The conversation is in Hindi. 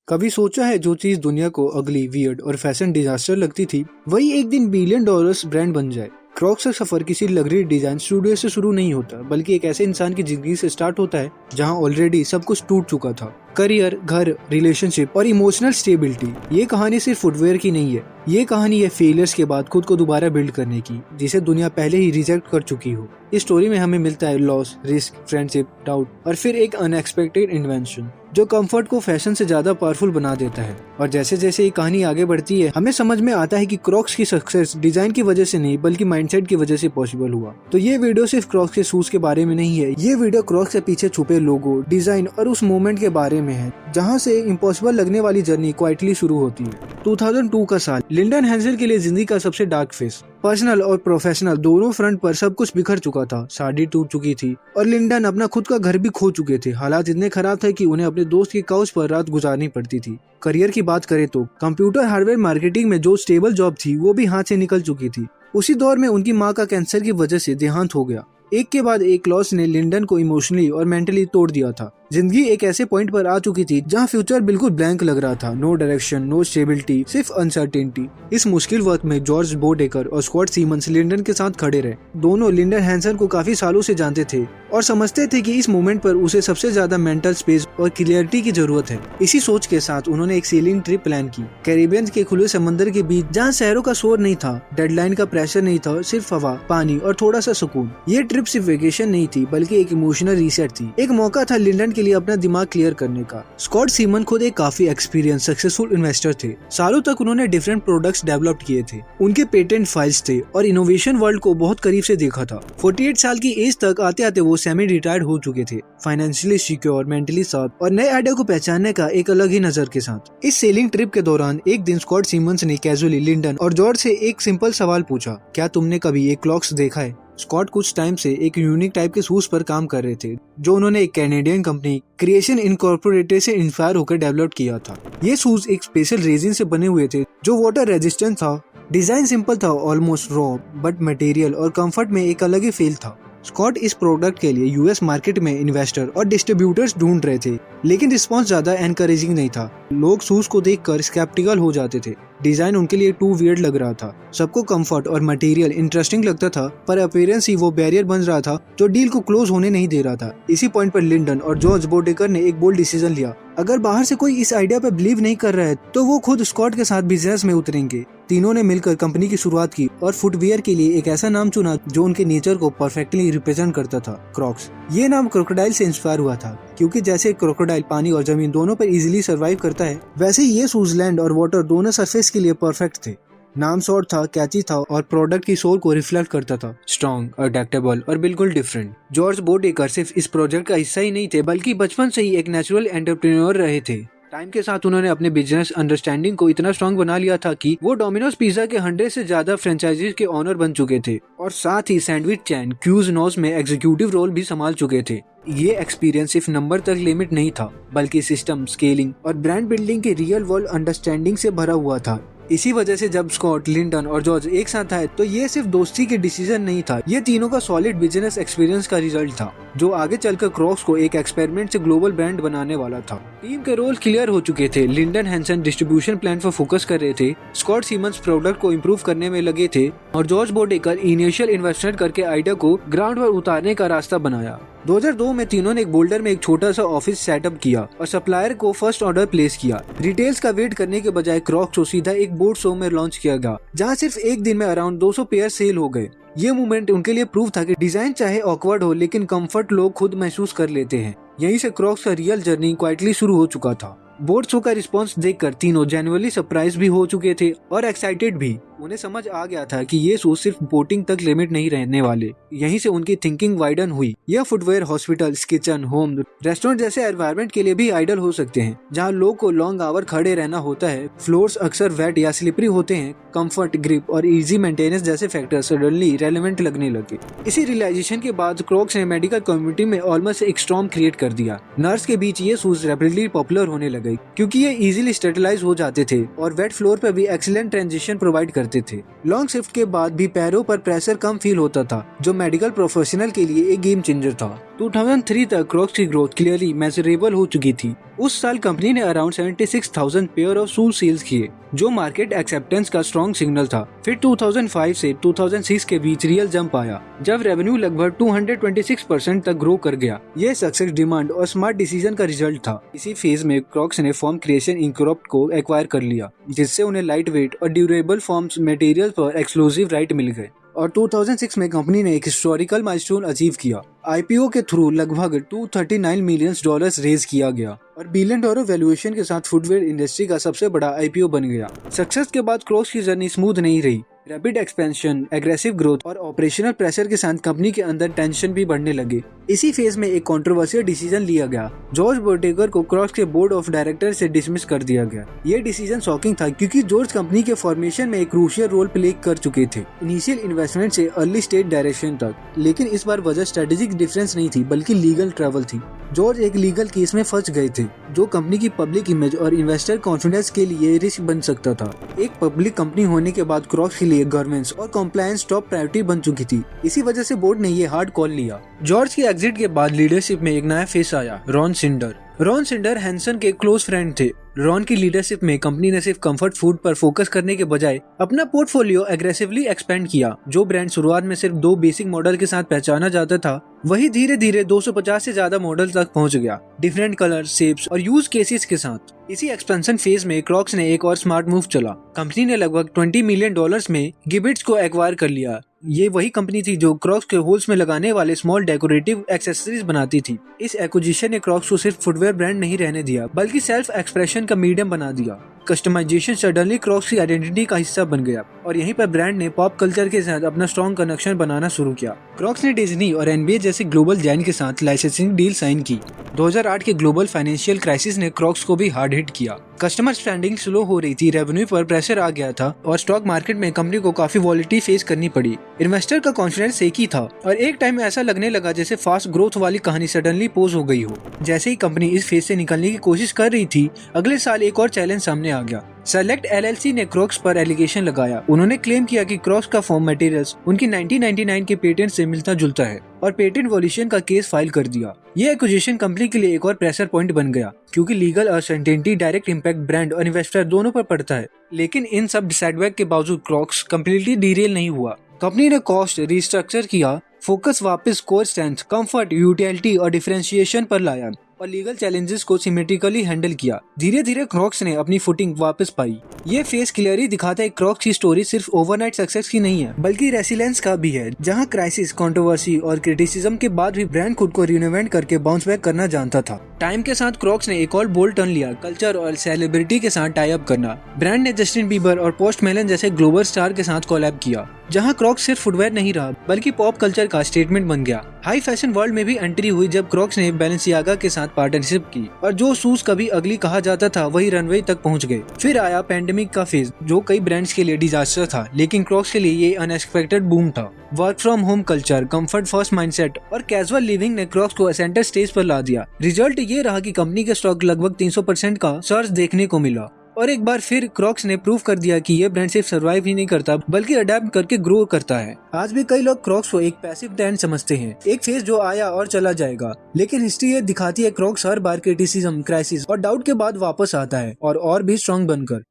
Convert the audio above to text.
कभी सोचा है जो चीज दुनिया को अगली वियर्ड और फैशन डिजास्टर लगती थी वही एक दिन बिलियन डॉलर्स ब्रांड बन जाए। क्रॉक्स का सफर किसी लग्जरी डिजाइन स्टूडियो से शुरू नहीं होता बल्कि एक ऐसे इंसान की जिंदगी से स्टार्ट होता है जहां ऑलरेडी सब कुछ टूट चुका था। करियर, घर, रिलेशनशिप और इमोशनल स्टेबिलिटी। ये कहानी सिर्फ फुटवेयर की नहीं है, ये कहानी है फेलियर्स के बाद खुद को दोबारा बिल्ड करने की, जिसे दुनिया पहले ही रिजेक्ट कर चुकी हो। इस स्टोरी में हमें मिलता है लॉस, रिस्क, फ्रेंडशिप, डाउट और फिर एक अनएक्सपेक्टेड इन्वेंशन जो कंफर्ट को फैशन से ज्यादा पावरफुल बना देता है। और जैसे जैसे ये कहानी आगे बढ़ती है हमें समझ में आता है कि क्रॉक्स की सक्सेस डिजाइन की वजह से नहीं बल्कि माइंडसेट की वजह से पॉसिबल हुआ। तो ये वीडियो सिर्फ क्रॉक्स के शूज के बारे में नहीं है, ये वीडियो क्रॉक्स के पीछे छुपे लोगो, डिजाइन और उस मोमेंट के बारे में है जहाँ से इम्पॉसिबल लगने वाली जर्नी क्वाइटली शुरू होती है। 2002 का साल लिंडन हेंसल के लिए जिंदगी का सबसे डार्क फेस। पर्सनल और प्रोफेशनल दोनों फ्रंट पर सब कुछ बिखर चुका था। शादी टूट चुकी थी और लिंडन अपना खुद का घर भी खो चुके थे। हालात इतने खराब थे कि उन्हें अपने दोस्त की काउच पर रात गुजारनी पड़ती थी। करियर की बात करें तो कंप्यूटर हार्डवेयर मार्केटिंग में जो स्टेबल जॉब थी वो भी हाथ से निकल चुकी थी। उसी दौर में उनकी माँ का कैंसर की वजह से देहांत हो गया। एक के बाद एक लॉस ने लिंडन को इमोशनली और मेंटली तोड़ दिया था। जिंदगी एक ऐसे पॉइंट पर आ चुकी थी जहां फ्यूचर बिल्कुल ब्लैंक लग रहा था। नो डायरेक्शन, नो स्टेबिलिटी, सिर्फ अनसर्टेनिटी। इस मुश्किल वक्त में जॉर्ज बोडेकर और स्कॉट सीमंस लिंडन के साथ खड़े रहे। दोनों लिंडन हेंसल को काफी सालों से जानते थे और समझते थे कि इस मोमेंट पर उसे सबसे ज्यादा मेंटल स्पेस और क्लियरिटी की जरूरत है। इसी सोच के साथ उन्होंने एक सेलिंग ट्रिप प्लान की कैरिबियन के खुले समंदर के बीच, जहाँ शहरों का शोर नहीं था, डेडलाइन का प्रेशर नहीं था, सिर्फ हवा, पानी और थोड़ा सा सुकून। ये ट्रिप सिर्फ वेकेशन नहीं थी बल्कि एक इमोशनल रीसेट थी। एक मौका था लिंडन के लिए अपना दिमाग क्लियर करने का। स्कॉट सीमन खुद एक काफी एक्सपीरियंस सक्सेसफुल इन्वेस्टर थे। सालों तक उन्होंने डिफरेंट प्रोडक्ट्स डेवलप किए थे, उनके पेटेंट फाइल्स थे और इनोवेशन वर्ल्ड को बहुत करीब से देखा था। 48 साल की एज तक आते आते वो सेमी रिटायर्ड हो चुके थे, फाइनेंशियली सिक्योर, मेंटली शार्प और नए आइडिया को पहचानने का एक अलग ही नजर के साथ। इस सेलिंग ट्रिप के दौरान एक दिन स्कॉट सीमंस ने कैजुअली लिंडन और जॉर्ज से एक सिंपल सवाल पूछा, क्या तुमने कभी एक क्लॉक्स देखा है? स्कॉट कुछ टाइम से एक यूनिक टाइप के शूज पर काम कर रहे थे जो उन्होंने एक कैनेडियन कंपनी क्रिएशन इनकॉर्पोरेटेड से इंस्पायर होकर डेवलप किया था। ये शूज एक स्पेशल रेजिन से बने हुए थे जो वाटर रेजिस्टेंट था। डिजाइन सिंपल था, ऑलमोस्ट रॉ, बट मटेरियल और कंफर्ट में एक अलग ही फील था। स्कॉट इस प्रोडक्ट के लिए यूएस मार्केट में इन्वेस्टर और डिस्ट्रीब्यूटर्स ढूंढ रहे थे, लेकिन रिस्पांस ज्यादा एनकरेजिंग नहीं था। लोग शूज को देखकर स्केप्टिकल हो जाते थे। डिजाइन उनके लिए टू वियर्ड लग रहा था। सबको कंफर्ट और मटेरियल इंटरेस्टिंग लगता था, पर अपीयरेंस ही वो बैरियर बन रहा था जो डील को क्लोज होने नहीं दे रहा था। इसी पॉइंट पर लिंडन और जॉर्ज बोडेकर ने एक बोल्ड डिसीजन लिया। अगर बाहर से कोई इस आइडिया पर बिलीव नहीं कर रहा है तो वो खुद स्कॉट के साथ बिजनेस में उतरेंगे। तीनों ने मिलकर कंपनी की शुरुआत की और फुटवियर के लिए एक ऐसा नाम चुना जो उनके नेचर को परफेक्टली रिप्रेजेंट करता था, क्रॉक्स। ये नाम क्रोकोडाइल से इंस्पायर हुआ था, क्योंकि जैसे क्रोकोडाइल पानी और जमीन दोनों पर इजीली सर्वाइव करता है, वैसे ही ये शूज लैंड और वाटर दोनों सरफेस के लिए परफेक्ट थे। नाम शॉर्ट था, कैची था और प्रोडक्ट की सोल को रिफ्लेक्ट करता था। स्ट्रॉन्ग, अडेप्टेबल और बिल्कुल डिफरेंट। जॉर्ज बोडेकर सिर्फ इस प्रोजेक्ट का हिस्सा ही नहीं थे बल्कि बचपन से ही एक नेचुरल एंटरप्रेन्योर रहे थे। टाइम के साथ उन्होंने अपने बिजनेस अंडरस्टैंडिंग को इतना स्ट्रॉन्ग बना लिया था कि वो डोमिनोज पिज्जा के 100 से ज्यादा फ्रेंचाइजीज के ऑनर बन चुके थे और साथ ही सैंडविच चैन क्यूजनोज में एग्जीक्यूटिव रोल भी संभाल चुके थे। ये एक्सपीरियंस सिर्फ नंबर तक लिमिट नहीं था बल्कि सिस्टम, स्केलिंग और ब्रांड बिल्डिंग के रियल वर्ल्ड अंडरस्टैंडिंग से भरा हुआ था। इसी वजह से जब स्कॉट, लिंडन और जॉर्ज एक साथ आए तो ये सिर्फ दोस्ती के डिसीजन नहीं था, ये तीनों का सॉलिड बिजनेस एक्सपीरियंस का रिजल्ट था जो आगे चलकर क्रॉक्स को एक एक्सपेरिमेंट से ग्लोबल ब्रांड बनाने वाला था। टीम के रोल क्लियर हो चुके थे। लिंडन हेंसन डिस्ट्रीब्यूशन प्लान पर फोकस कर रहे थे, स्कॉट सीमंस प्रोडक्ट को इम्प्रूव करने में लगे थे और जॉर्ज बोडेकर इनिशियल इन्वेस्टमेंट करके आइडिया को ग्राउंड पर उतारने का रास्ता बनाया। 2002 में तीनों ने एक बोल्डर में एक छोटा सा ऑफिस सेटअप किया और सप्लायर को फर्स्ट ऑर्डर प्लेस किया। रिटेल्स का वेट करने के बजाय क्रॉक्स को सीधा एक बोर्ड शो में लॉन्च किया गया, जहां सिर्फ एक दिन में अराउंड 200 पेयर सेल हो गए। ये मूवमेंट उनके लिए प्रूव था कि डिजाइन चाहे ऑकवर्ड हो लेकिन कंफर्ट लोग खुद महसूस कर लेते हैं। यहीं से क्रॉक्स का रियल जर्नी क्वाइटली शुरू हो चुका था। बोर्ड शो का रिस्पांस देखकर तीनों जेन्युइनली सरप्राइज भी हो चुके थे और एक्साइटेड भी। उन्हें समझ आ गया था कि ये शूज सिर्फ बोटिंग तक लिमिट नहीं रहने वाले। यहीं से उनकी थिंकिंग वाइडन हुई। यह footwear hospitals, kitchen, home, restaurant जैसे एनवायरनमेंट के लिए भी आइडल हो सकते हैं, जहां लोग को लॉन्ग आवर खड़े रहना होता है, फ्लोर्स अक्सर वेट या स्लिपरी होते हैं। कंफर्ट, ग्रिप और इजी मेंटेनेंस जैसे फैक्टर सडनली रेलेवेंट लगने लगे। इसी रियलाइजेशन के बाद क्रॉक्स ने मेडिकल कम्युनिटी में ऑलमोस्ट एक स्टॉर्म क्रिएट कर दिया। नर्स के बीच ये शूज रैपिडली पॉपुलर होने लगे क्योंकि ये इजीली स्टेरिलाइज हो जाते थे और वेट फ्लोर पर भी एक्सीलेंट ट्रांजिशन प्रोवाइड करते करते थे। लॉन्ग शिफ्ट के बाद भी पैरों पर प्रेशर कम फील होता था, जो मेडिकल प्रोफेशनल के लिए एक गेम चेंजर था। 2003 तक क्रॉक्स की ग्रोथ क्लियरली मेजरेबल हो चुकी थी। उस साल कंपनी ने around 76,000 pair of shoes sales किए, जो मार्केट एक्सेप्टेंस का स्ट्रॉन्ग सिग्नल था। फिर 2005 से 2006 के बीच रियल जंप आया, जब रेवेन्यू लगभग 226% तक ग्रो कर गया। यह सक्सेस, डिमांड और स्मार्ट डिसीजन का रिजल्ट था। इसी फेज में क्रॉक्स ने फॉर्म क्रिएशन इंकॉर्पोरेटेड को एक्वायर कर लिया, जिससे उन्हें लाइट वेट और ड्यूरेबल फॉर्म्स मटेरियल पर एक्सक्लूसिव राइट मिल गए। और 2006 में कंपनी ने एक हिस्टोरिकल माइलस्टोन अचीव किया। आईपीओ के थ्रू लगभग $239 मिलियन रेज किया गया और $1 बिलियन वैल्यूएशन के साथ फुटवेयर इंडस्ट्री का सबसे बड़ा आईपीओ बन गया। सक्सेस के बाद क्रॉक्स की जर्नी स्मूथ नहीं रही। रैपिड एक्सपेंशन, एग्रेसिव ग्रोथ और ऑपरेशनल प्रेशर के साथ कंपनी के अंदर टेंशन भी बढ़ने लगे। इसी फेज में एक कंट्रोवर्शियल डिसीजन लिया गया। जॉर्ज बोर्टेगर को क्रॉक्स के बोर्ड ऑफ डायरेक्टर से डिसमिस कर दिया गया। ये डिसीजन शॉकिंग था, क्योंकि जॉर्ज कंपनी के फॉर्मेशन में एक क्रूशियल रोल प्ले कर चुके थे, इनिशियल इन्वेस्टमेंट से अर्ली स्टेज डायरेक्शन तक। लेकिन इस बार वजह स्ट्रेटेजिक डिफरेंस नहीं थी, बल्कि लीगल ट्रैवल थी। जॉर्ज एक लीगल केस में फंस गए थे, जो कंपनी की पब्लिक इमेज और इन्वेस्टर कॉन्फिडेंस के लिए रिस्क बन सकता था। एक पब्लिक कंपनी होने के बाद क्रॉक्स के लिए गवर्नेंस और कॉम्प्लायंस टॉप प्रायोरिटी बन चुकी थी। इसी वजह से बोर्ड ने ये हार्ड कॉल लिया। जॉर्ज के एग्जिट के बाद लीडरशिप में एक नया फेस आया, Ron Snyder. Ron Snyder Hanson के क्लोज फ्रेंड थे। रॉन की लीडरशिप में कंपनी ने सिर्फ कंफर्ट फूड पर फोकस करने के बजाय अपना पोर्टफोलियो एग्रेसिवली एक्सपेंड किया। जो ब्रांड शुरुआत में सिर्फ 2 बेसिक मॉडल के साथ पहचाना जाता था, वही धीरे धीरे 250 से ज्यादा मॉडल तक पहुंच गया, डिफरेंट कलर, शेप्स और यूज केसेस के साथ। इसी एक्सपेंशन फेज में क्रॉक्स ने एक और स्मार्ट मूव चला। कंपनी ने लगभग $20 मिलियन में गिबिट्स को एक्वायर कर लिया। ये वही कंपनी थी जो क्रॉक्स के होल्स में लगाने वाले स्मॉल डेकोरेटिव एक्सेसरीज बनाती थी। इस एक्विजिशन ने क्रॉक्स को सिर्फ फुटवेयर ब्रांड नहीं रहने दिया, बल्कि सेल्फ एक्सप्रेशन का मीडियम बना दिया। कस्टमाइजेशन सडनली क्रॉक्स की आइडेंटिटी का हिस्सा बन गया और यहीं पर ब्रांड ने पॉप कल्चर के साथ अपना स्ट्रॉन्ग कनेक्शन बनाना शुरू किया। क्रॉक्स ने डिज्नी और एनबीए जैसे ग्लोबल जायंट के साथ लाइसेंसिंग डील साइन की। 2008 के ग्लोबल फाइनेंशियल क्राइसिस ने क्रॉक्स को भी हार्ड हिट किया। कस्टमर स्पेंडिंग स्लो हो रही थी, रेवेन्यू पर प्रेशर आ गया था और स्टॉक मार्केट में कंपनी को काफी वॉलिटी फेस करनी पड़ी। इन्वेस्टर का कॉन्फिडेंस एक ही था और एक टाइम में ऐसा लगने लगा जैसे फास्ट ग्रोथ वाली कहानी सडनली पोज हो गई हो। जैसे ही कंपनी इस फेज से निकलने की कोशिश कर रही थी, अगले साल एक और चैलेंज सामने आ गया। सेलेक्ट एलएलसी ने क्रॉक्स पर एलिगेशन लगाया। उन्होंने क्लेम किया कि क्रॉक्स का फॉर्म मटेरियल्स उनकी 1999 के पेटेंट से मिलता जुलता है और पेटेंट वॉल्यूशन का केस फाइल कर दिया। ये एक्विजिशन कंपनी के लिए एक और प्रेशर पॉइंट बन गया, क्योंकि legal uncertainty direct impact brand और इन्वेस्टर दोनों पर पड़ता है। लेकिन इन सब सेटबैक के बावजूद क्रॉक्स कम्प्लीटली डीरेल नहीं हुआ। कंपनी ने कॉस्ट रिस्ट्रक्चर किया, फोकस वापस कोर स्ट्रेंथ, कंफर्ट, यूटिलिटी और डिफरेंशिएशन पर लाया और लीगल चैलेंजेस को सिमेट्रिकली हैंडल किया। धीरे धीरे क्रॉक्स ने अपनी फुटिंग वापस पाई। ये फेस क्लियरली दिखाता है क्रॉक्स की स्टोरी सिर्फ ओवरनाइट सक्सेस की नहीं है, बल्कि रेसिलेंस का भी है, जहां क्राइसिस, कंट्रोवर्सी और क्रिटिसिज्म के बाद भी ब्रांड खुद को रिनोवेट करके बाउंस बैक करना जानता था। टाइम के साथ क्रॉक्स ने एक और बोल्ड टर्न लिया, कल्चर और सेलिब्रिटी के साथ टाई अप करना। ब्रांड ने जस्टिन बीबर और पोस्ट मेलन जैसे ग्लोबल स्टार के साथ कोलैब किया, जहां क्रॉक्स सिर्फ फुटवेयर नहीं रहा, बल्कि पॉप कल्चर का स्टेटमेंट बन गया। हाई फैशन वर्ल्ड में भी एंट्री हुई जब क्रॉक्स ने बैलेंसियागा के साथ पार्टनरशिप की और जो शूज कभी अगली कहा जाता था, वही रनवे तक पहुंच गए। फिर आया पैंडेमिक का फेज, जो कई ब्रांड्स के लिए डिजास्टर था, लेकिन क्रॉक्स के लिए ये अनएक्सपेक्टेड बूम था। Work from home culture, comfort first mindset और कैजुअल लिविंग ने क्रॉक्स को सेंटर स्टेज पर ला दिया। रिजल्ट ये रहा कि कंपनी के स्टॉक लगभग 300% का सर्ज देखने को मिला और एक बार फिर क्रॉक्स ने प्रूव कर दिया कि ये ब्रांड सिर्फ सर्वाइव ही नहीं करता, बल्कि अडेप्ट करके ग्रो करता है। आज भी कई लोग क्रॉक्स को एक पैसिव ब्रांड समझते हैं, एक फेज जो आया और चला जाएगा, लेकिन हिस्ट्री ये दिखाती है क्रॉक्स हर बार क्रिटिसिज्म, क्राइसिस और डाउट के बाद वापस आता है और भी स्ट्रॉन्ग बनकर।